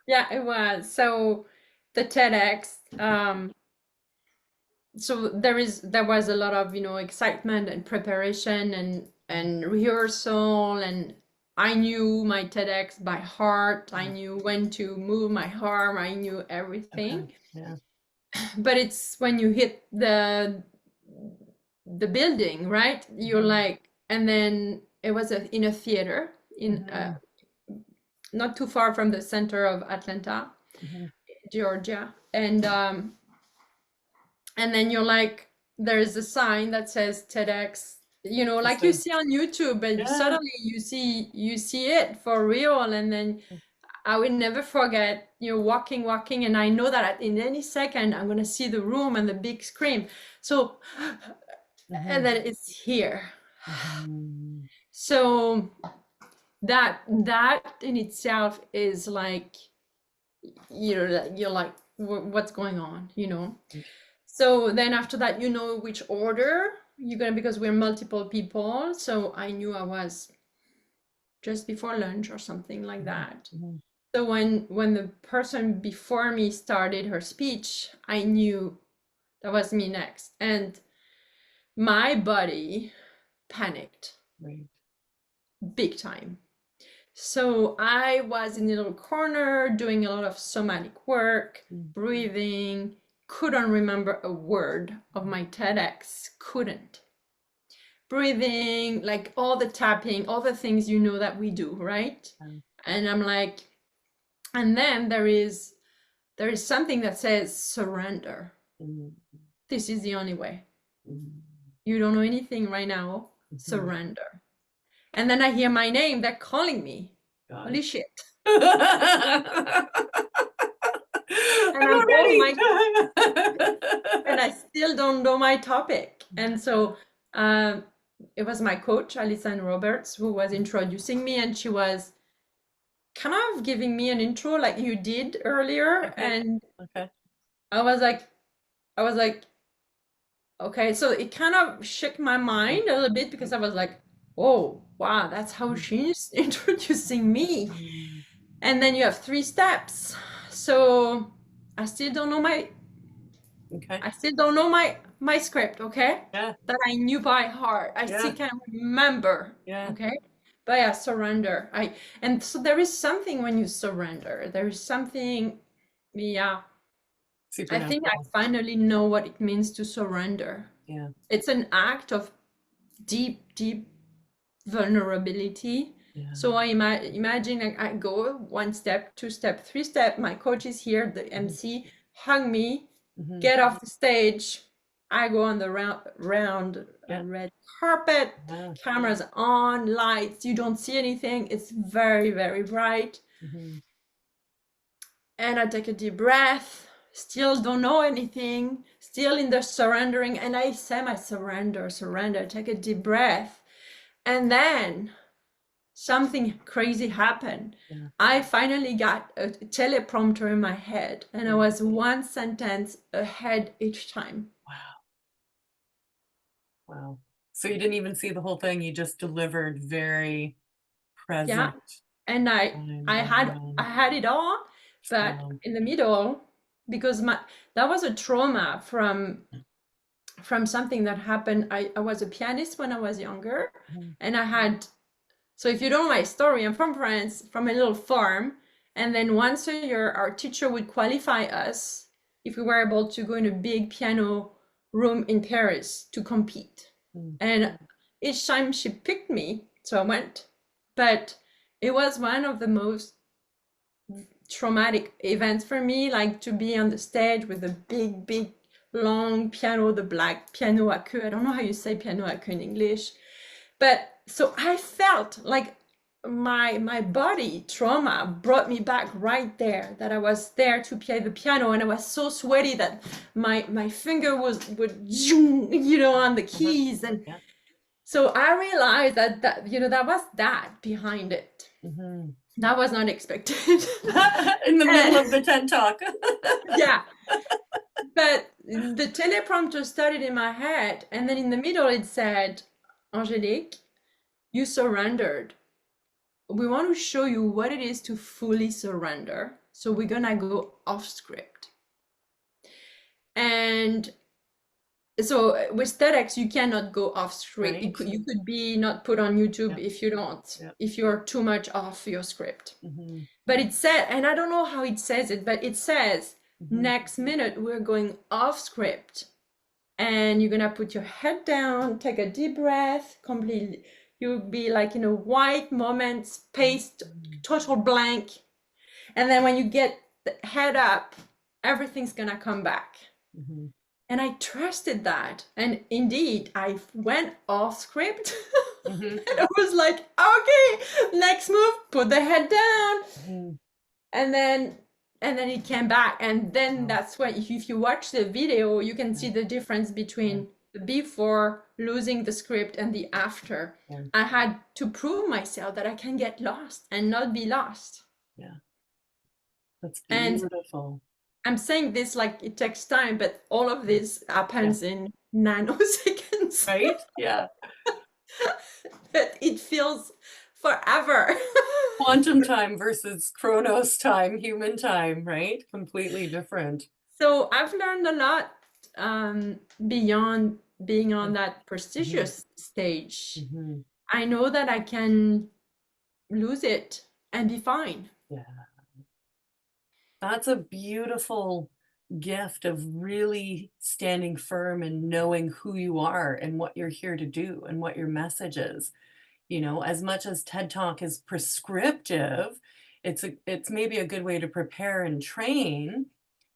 Yeah, it was. So the TEDx, so there was a lot of, excitement and preparation and rehearsal, and I knew my TEDx by heart. I Yeah. knew when to move my arm. I knew Okay. everything. Yeah. But it's when you hit the building, right? You're Mhm. like, and then it was in a theater in Mhm. not too far from the center of Atlanta, Mhm. Georgia, and then you're like, there's a sign that says TEDx, Just like you see on YouTube, and yeah. suddenly you see it for real. And then I will never forget, walking, and I know that in any second I'm gonna see the room and the big screen. So, and Mhm. then it's here. Mhm. So that in itself is like, you're like, what's going on? So then after that, which order because we're multiple people, so I knew I was just before lunch or something like that. So when the person before me started her speech, I knew that was me next. And my body panicked big time. So I was in a little corner doing a lot of somatic work, breathing, couldn't remember a word of my TEDx, couldn't. Breathing, like all the tapping, all the things you know that we do, right? And I'm like, and then there is something that says surrender. This is the only way. You don't know anything right now, surrender. And then I hear my name, they're calling me. Holy shit. And I'm all my and I still don't know my topic. And so it was my coach, Alison Roberts, who was introducing me, and she was kind of giving me an intro like you did earlier. And I was like, okay. So it kind of shook my mind a little bit because I was like, oh, wow, that's how she's introducing me. And then you have 3 steps. So I still don't know my my script, okay? Yeah. That I knew by heart. I still can't remember. Yeah. Okay. But yeah, surrender. And so there is something when you surrender. There is something, yeah. I think I finally know what it means to surrender. Yeah. It's an act of deep, deep vulnerability. Yeah. So I imagine I go 1 step, 2 step, 3 step. My coach is here, the MC, hug me, get off the stage. I go on the round red carpet, cameras on, lights. You don't see anything. It's very, very bright. And I take a deep breath. Still don't know anything. Still in the surrendering. And I say my surrender. Take a deep breath. And then something crazy happened. I finally got a teleprompter in my head, and I was 1 sentence ahead each time. Wow. So you didn't even see the whole thing. You just delivered very present. Yeah. And I had it all, but in the middle, because that was a trauma from something that happened. I was a pianist when I was younger, and I had. So if you don't know my story, I'm from France, from a little farm. And then once a year, our teacher would qualify us if we were able to go in a big piano room in Paris to compete. And each time she picked me, so I went. But it was one of the most traumatic events for me, like to be on the stage with a big, big, long piano, the black piano à queue. I don't know how you say piano à queue in English. But so I felt like my body trauma brought me back right there, that I was there to play the piano, and I was so sweaty that my finger would on the keys. And so I realized that that was that behind it. That was not expected. In the middle of the TED Talk. Yeah. But the teleprompter started in my head, and then in the middle it said, Angelique, you surrendered. We want to show you what it is to fully surrender. So we're going to go off script. And so with TEDx, you cannot go off script. Right. You could be not put on YouTube if you don't, if you're too much off your script. But it said, and I don't know how it says it, but it says, next minute, we're going off script. And you're going to put your head down, take a deep breath, completely. You'll be like in a white moment, spaced, total blank. And then when you get the head up, everything's going to come back. And I trusted that. And indeed, I went off script. And I was like, okay, next move, put the head down. And then it came back. And then that's when, if you watch the video, you can see the difference between the before losing the script and the after. I had to prove myself that I can get lost and not be lost. Yeah. That's beautiful. And I'm saying this like it takes time, but all of this happens in nanoseconds. seconds, Right? Yeah. but it feels forever. Quantum time versus Chronos time, human time, right? Completely different. So I've learned a lot beyond being Yeah. on that Mhm, prestigious stage. mhm. I know that I can lose it and be fine. Yeah. That's a beautiful gift of really standing firm and knowing who you are and what you're here to do and what your message is. You know, as much as TED Talk is prescriptive, it's maybe a good way to prepare and train,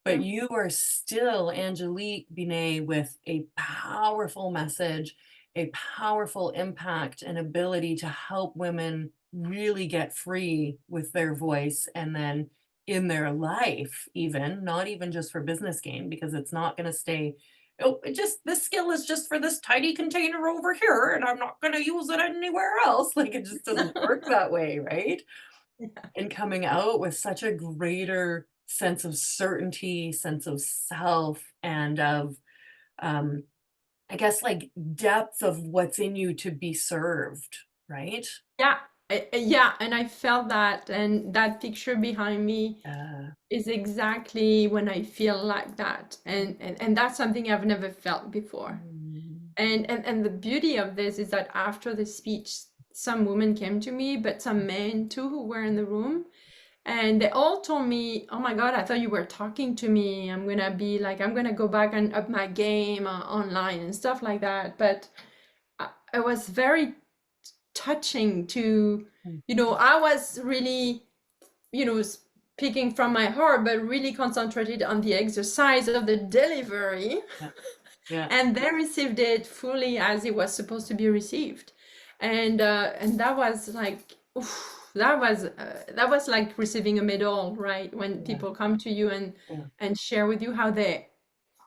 but Yeah. you are still Angelique Binet with a powerful message, a powerful impact and ability to help women really get free with their voice and then in their life even, not even just for business gain, because it's not gonna stay, "Oh, it just this skill is just for this tiny container over here, and I'm not gonna use it anywhere else." Like, it just doesn't work that way, right? Yeah. And coming out with such a greater sense of certainty, sense of self, and of, um, I guess, like, depth of what's in you to be served, right? Yeah. Yeah, and I felt that, and that picture behind me Uh, is exactly when I feel like that. And that's something I've never felt before. mm, And the beauty of this is that after the speech, some women came to me, but some men too who were in the room. And they all told me, "Oh my God, I thought you were talking to me. I'm gonna be like, I'm gonna go back and up my game online and stuff like that." But it was very touching to, mm, I was really, speaking from my heart, but really concentrated on the exercise of the delivery. yeah, yeah, And they received it fully as it was supposed to be received. And that was like, oof, that was like receiving a medal, right? When yeah, people come to you yeah, and share with you how they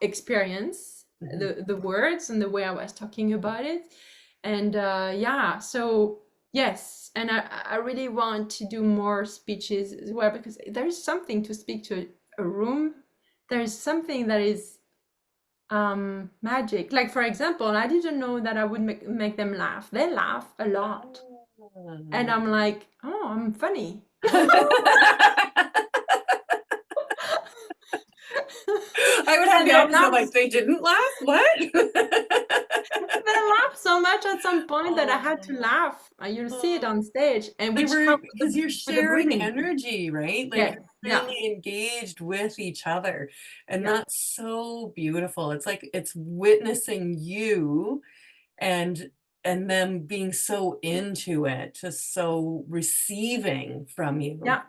experience mhm, the words and the way I was talking about it. And yeah, so yes, and I really want to do more speeches as well, because there is something to speak to a room. There is something that is magic. Like, for example, I didn't know that I would make them laugh. They laugh a lot. And ah. I'm like, oh, I'm funny. I would have And the they opposite, laugh like, "They didn't laugh? What?" they laugh so much at some point that I had to Oh, laugh. You'll see it oh. on stage, and They which were helped because you're with the sharing breathing. energy, right? Like, Yeah, you're yeah, really engaged with each other, and yeah, that's so beautiful. It's like it's witnessing you and them being so into it, just so receiving from you, yeah,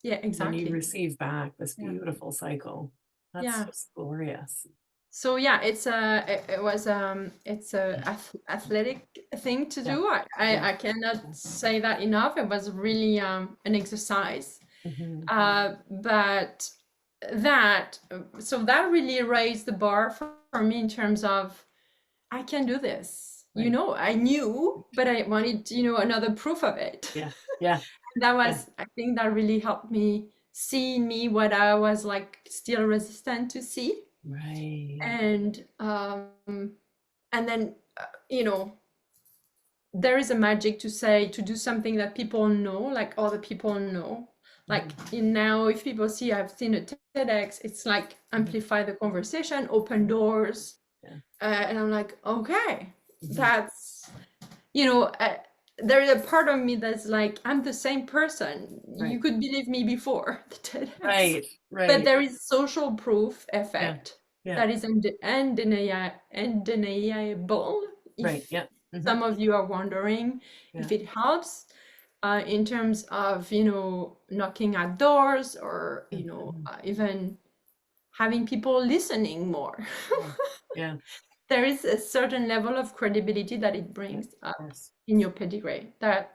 yeah, and then you exactly. receive back this Yeah, beautiful cycle. That's yeah. just glorious. So yeah, it was it's a athletic thing to Yeah, do. yeah, I cannot say that enough. It was really an exercise. mhm, But that so that really raised the bar for me in terms of I can do this. right. I knew, but I wanted, another proof of it. Yeah, yeah, That yeah, was, I think that really helped me see me what I was like still resistant to see. right. And then, you know, there is a magic to say to do something that people know, like other people know. Like Mhm, now, if people see I've seen a TEDx, it's like mhm, amplify the conversation, open doors, yeah, and I'm like, okay, mhm, that's you know. There is a part of me that's like, I'm the same person. right, You could believe me before the TEDx, right, but right. there is social proof Yeah, effect yeah, that is undeniable. right, If yeah, mhm, some of you are wondering if yeah, it helps in terms of knocking at doors, or mhm, mhm, even having people listening more. yeah, yeah, There is a certain level of credibility that it yeah, of brings up course. in your pedigree that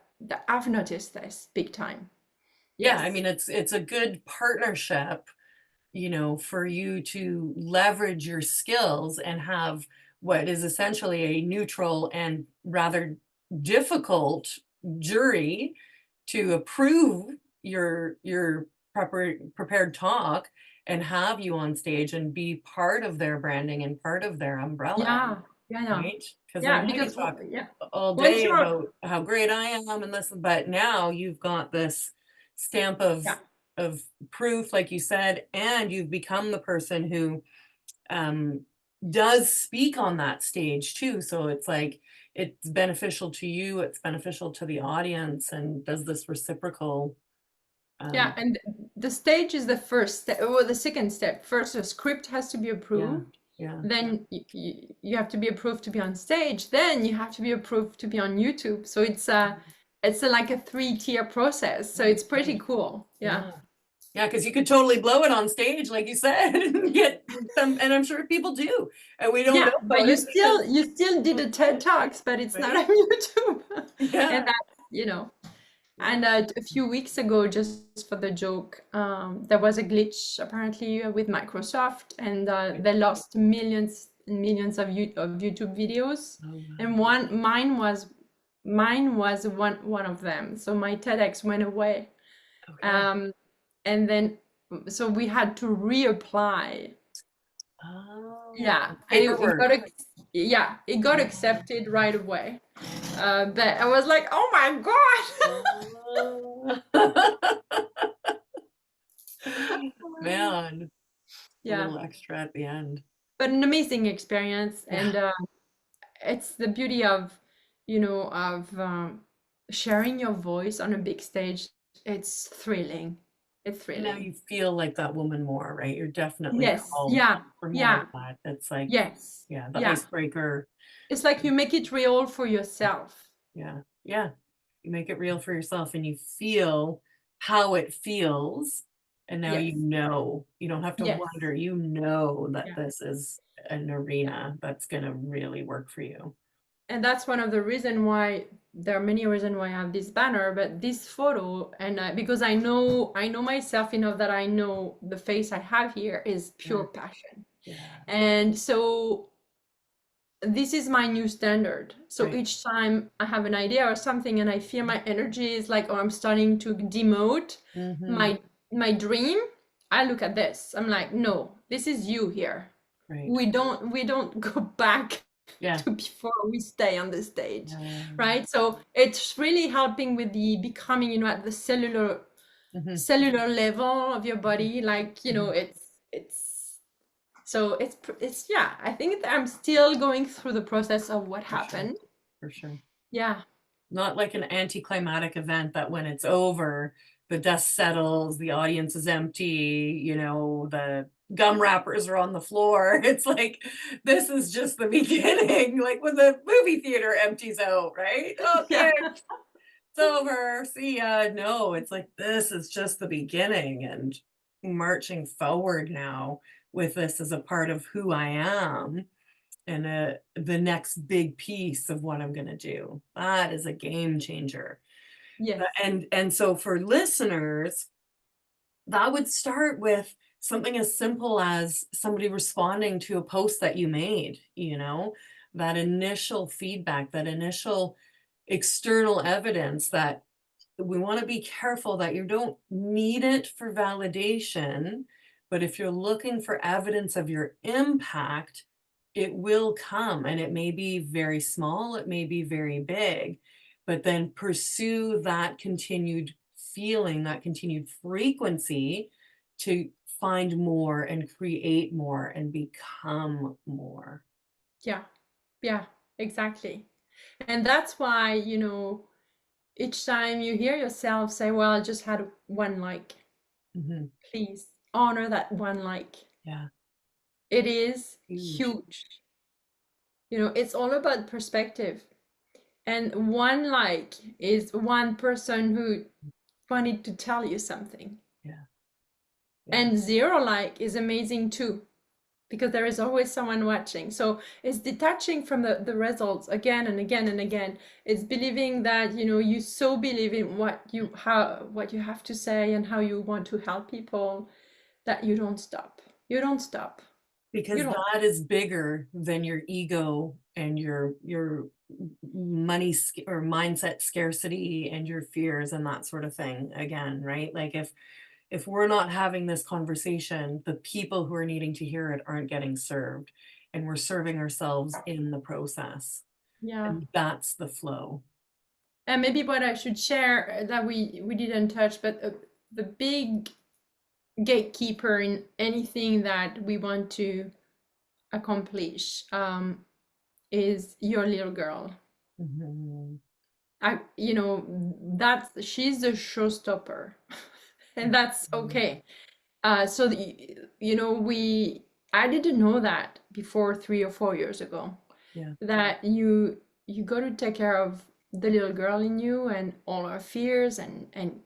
I've noticed this big time. Yeah, I Yes. mean, it's a good partnership, for you to leverage your skills and have what is essentially a neutral and rather difficult jury to approve your prepared talk and have you on stage and be part of their branding and part of their umbrella. Yeah, Yeah, yeah. right? Because I Yeah, know you because talk yeah. all Once day you're about how great I am and this, but now you've got this stamp of yeah, of proof, like you said, and you've become the person who um, does speak on that stage too. So it's like it's beneficial to you, it's beneficial to the audience, and does this reciprocal. yeah, Um, and the stage is the first step or the second step. First, the script has to be yeah, approved. yeah, Then you have to be approved to be on stage. Then you have to be approved to be on YouTube. So it's like a three-tier process. So it's pretty cool. Yeah. yeah, yeah. Because you could totally blow it on stage, like you said, and get some. And I'm sure people do, and we don't know Yeah, but about you it still because, you still did the TED Talks, but it's not right? on YouTube. And Yeah, that's. And yeah. a few weeks ago, just for the joke, there was a glitch apparently with Microsoft, and Right. they lost millions and millions of YouTube videos. Oh, wow. And mine was one of them. So my TEDx went away, Okay. um, and then so we had to reapply. Oh, Yeah, and paperwork. it got accepted right away. But I was like, oh my God. Oh. Man, a Yeah, little extra at the end. but an amazing experience, Yeah. and it's the beauty of sharing your voice on a big stage. It's thrilling. It's And now thrilling. you feel like that woman more, right? You're definitely Yes. called Yeah. for more of Yeah. that. It's like, Yes. yeah, the Yeah. icebreaker. It's like you make it real for yourself. Yeah. Yeah. You make it real for yourself and you feel how it feels. And now Yes. you don't have to Yes. wonder, you know that Yeah. this is an arena that's going to really work for you. And that's one of the reason why there are many reasons why I have this banner, but this photo, and because I know myself enough that I know the face I have here is Yeah. pure passion. Yeah. And so this is my new standard. So Right. each time I have an idea or something and I feel my energy is like, oh, I'm starting to demote Mm-hmm. my dream, I look at this. I'm like, no, this is you here. Right. We don't go back Yeah. to before we stay on the stage, Yeah. right? So it's really helping with the becoming, at the cellular Mm-hmm. cellular level of your body. Like, Hmm. it's so it's yeah, I think that I'm still going through the process of what For sure. happened. For sure. Yeah. Not like an anticlimactic event that when it's over, the dust settles, the audience is empty, the gum wrappers are on the floor. It's like, this is just the beginning, like when the movie theater empties out, right? Yeah. Okay, it's over. See ya. No, it's like this is just the beginning and marching forward now with this as a part of who I am and the next big piece of what I'm gonna do. That is a game changer. Yes. And so for listeners, that would start with something as simple as somebody responding to a post that you made, that initial feedback, that initial external evidence that we want to be careful that you don't need it for validation, but if you're looking for evidence of your impact, it will come and it may be very small, it may be very big, but then pursue that continued feeling, that continued frequency to find more and create more and become more. Yeah. Yeah, exactly. And that's why, each time you hear yourself say, well, I just had one like, Mhm. please honor that one like. Yeah, It is huge. huge. It's all about perspective. And one like is one person who wanted to tell you something. Yeah, yeah. And zero like is amazing too, because there is always someone watching. So it's detaching from the results again and again and again. It's believing that, you so believe in what you have to say and how you want to help people that you don't stop. You don't stop. You Because don't. that is bigger than your ego and your money or mindset scarcity and your fears and that sort of thing again, right? Like if we're not having this conversation, the people who are needing to hear it aren't getting served. and we're serving ourselves in the process. Yeah. And that's the flow. And maybe what I should share that we didn't touch, but the big gatekeeper in anything that we want to accomplish is your little girl. Mhm. That's she's the showstopper, and that's Mhm. okay. So I didn't know that before 3 or 4 years ago, Yeah. that you got to take care of the little girl in you and all her fears and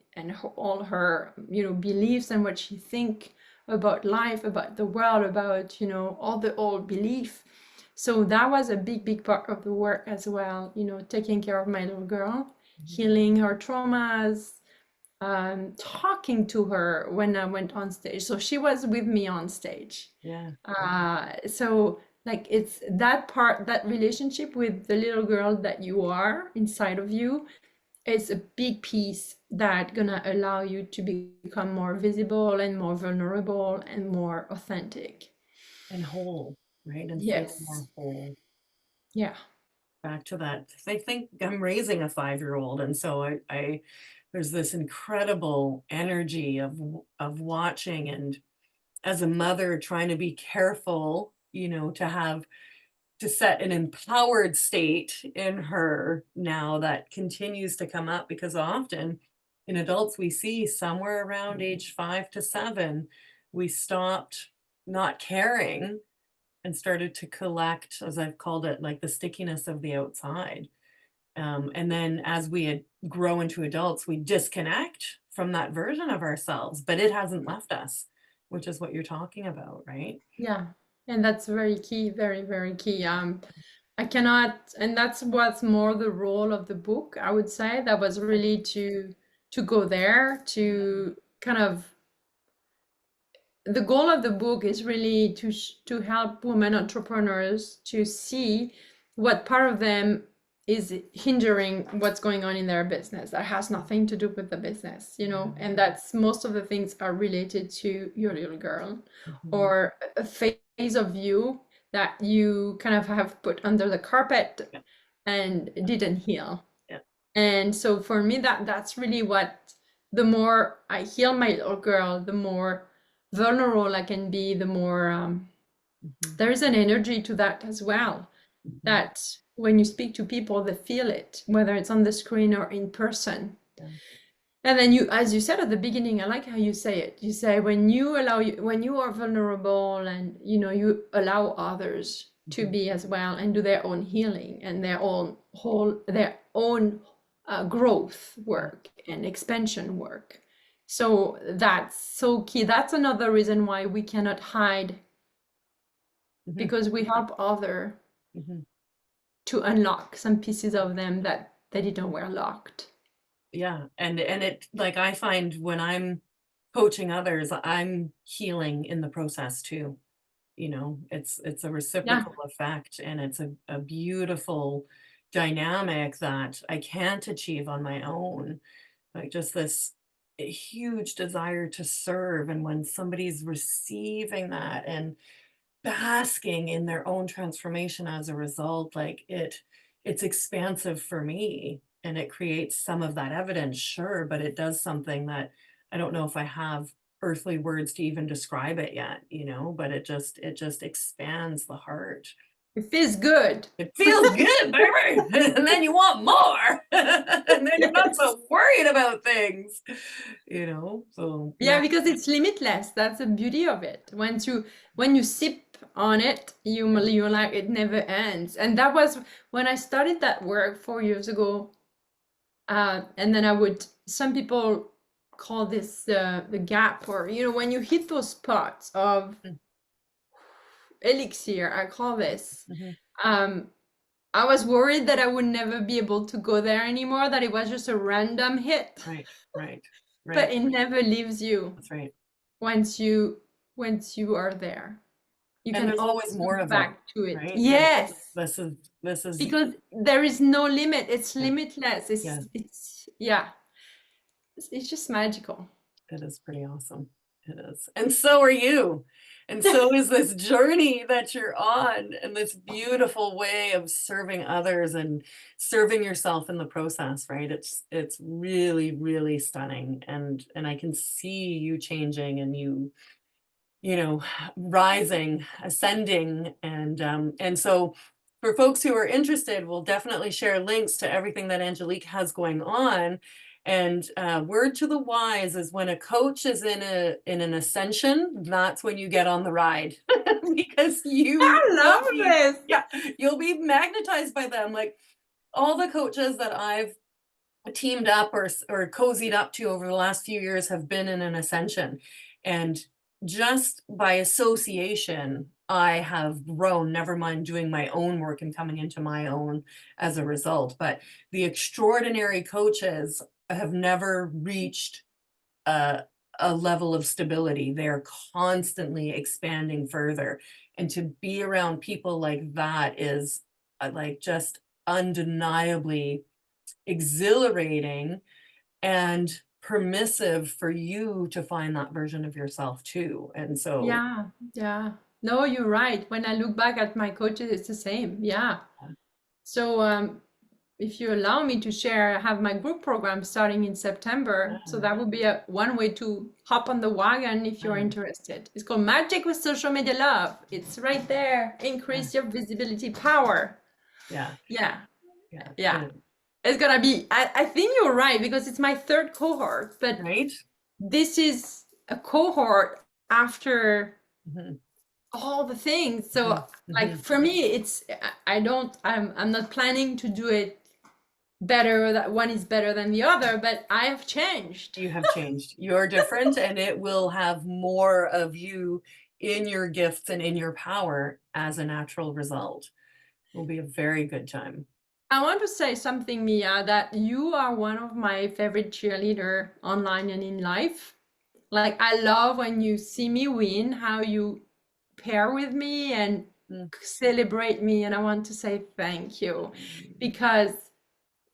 all her beliefs and what she think about life, about the world, about all the old belief. So that was a big part of the work as well, taking care of my little girl, Mhm. healing her traumas, talking to her when I went on stage. So she was with me on stage. Yeah. So like it's that part, that relationship with the little girl that you are inside of you is a big piece that gonna allow you to become more visible and more vulnerable and more authentic. And whole, right? And feel more Yes. whole. Yeah. Back to that. I think I'm raising a 5-year-old, and so I there's this incredible energy of watching, and as a mother trying to be careful, to set an empowered state in her now that continues to come up because often in adults we see somewhere around age 5 to 7, we stopped not caring and started to collect, as I've called it, like the stickiness of the outside. And then as grow into adults, we disconnect from that version of ourselves, but it hasn't left us, which is what you're talking about, right? Yeah. And that's very key, very, very key. I cannot, and that's what's more the role of the book, I would say. That was really to go there, to kind of the goal of the book is really to help women entrepreneurs to see what part of them is hindering what's going on in their business that has nothing to do with the business, and that's most of the things are related to your little girl Mhm. or a phase of you that you kind of have put under the carpet Yeah, and didn't heal. yeah. And so for me, that's really what, the more I heal my little girl, the more vulnerable I can be, the more Mhm, there is an energy to that as well. mhm. That when you speak to people, they feel it, whether it's on the screen or in person. Yeah. And then as you said at the beginning, I like how you say it. You say when you are vulnerable and you allow others to Mhm, be as well and do their own healing and their own growth yeah. work and expansion work. So that's so key. That's another reason why we cannot hide, Mhm, because we help other mhm. to unlock some pieces of them that they didn't were locked. Yeah, and it like, I find when I'm coaching others, I'm healing in the process too, It's a Yeah. reciprocal effect, and it's a beautiful dynamic that I can't achieve on my own. Like, just this huge desire to serve, and when somebody's receiving that and basking in their own transformation as a result, like, it's expansive for me, and it creates some of that evidence, sure, but it does something that I don't know if I have earthly words to even describe it yet, but it just expands the heart. It feels good. It feels good, baby, and then you want more, and then you're not Yes. so worried about things, so Yeah, yeah. because it's limitless. That's the beauty of it. When you sip on it, Yeah. you're like it never ends. And that was when I started that work 4 years ago. And then some people call this the gap, or when you hit those spots of Mm, elixir, I call this. mhm. Um, I was worried that I would never be able to go there anymore, that it was just a random hit, Right, right, but right. it never leaves you That's right. once you are there. You And can there's always always more look of it, back to it. right? Like, Yes, this is because there is no limit. It's yeah, limitless. yeah, It's yeah. It's just magical. it is pretty awesome. It is. And so are you. And so is this journey that you're on and this beautiful way of serving others and serving yourself in the process, right? It's really, really stunning. And I can see you changing and you know, rising, ascending. And so for folks who are interested, we'll definitely share links to everything that Angelique has going on. And word to the wise is when a coach is in an ascension, that's when you get on the ride because you I will love be, this. yeah, you'll be magnetized by them. Like all the coaches that I've teamed up or cozied up to over the last few years have been in an ascension. And just by association, I have grown, never mind doing my own work and coming into my own as a result. But the extraordinary coaches have never reached a, a level of stability. They're constantly expanding further. And to be around people like that is like just undeniably exhilarating and permissive for you to find that version of yourself too. And so, Yeah, yeah. No, you're right. When I look back at my coaches, it's the same. Yeah. So, if you allow me to share, I have my group program starting in September. So yeah, that would be a one way to hop on the wagon if you're yeah, interested. It's called Magic with Social Media Love. It's right there. yeah, Increase your visibility power. yeah, Yeah, yeah, yeah. It's gonna be, I think you're right because it's my third cohort, but right? this is a cohort after Mhm, all the things. mhm, So like mhm. for me, it's I'm not planning to do it better, that one is better than the other, but I have changed. You have changed. You're different, and it will have more of you in your gifts and in your power as a natural result. It will be a very good time. I want to say something, Mia, that you are one of my favorite cheerleader online and in life. Like I love when you see me win, how you pair with me and Mm, celebrate me, and I want to say thank you mm, because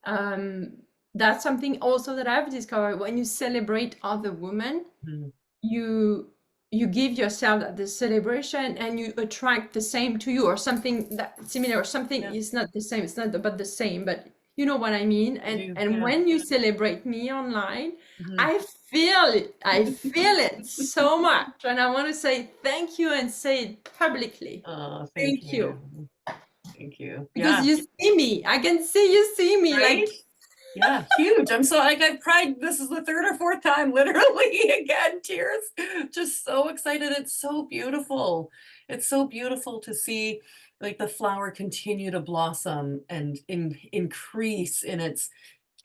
um, that's something also that I've discovered. When you celebrate other women, mm. you you give yourself that the celebration and you attract the same to you or something that similar or something Yeah, is not the same, it's not about the same, but you know what I mean. I and do. and Yeah. when you celebrate me online, Mhm. I feel it so much, and I want to say thank you and say it publicly. Oh, thank Thank you, you. Thank you. because Yeah, you see me, I can see you see me right? like Yeah, huge. I'm so like I've cried. This is the third or fourth time, literally again, tears. Just so excited. It's so beautiful. It's so beautiful to see like the flower continue to blossom and increase in its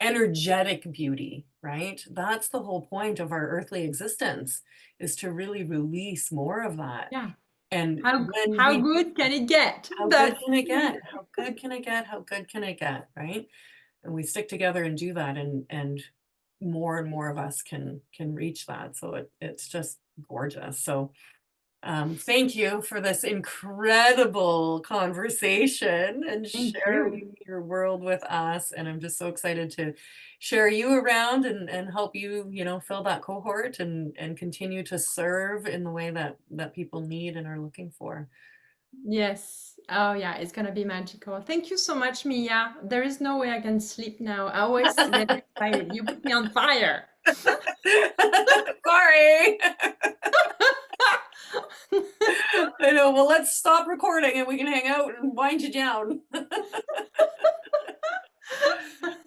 energetic beauty, right? That's the whole point of our earthly existence is to really release more of that. yeah, And when how we good can it get? how good That's can it get? How good can it get? How good can it get? Right? And we stick together and do that and more of us can reach that. So it's just gorgeous. So thank you for this incredible conversation and thank you. sharing your world with us. And I'm just so excited to share you around and help you, you know, fill that cohort and continue to serve in the way that people need and are looking for. Yes. Oh, yeah, it's gonna be magical. Thank you so much, Mia. There is no way I can sleep now. I always get excited. You put me on fire. Sorry. I know. Well, let's stop recording and we can hang out and wind you down.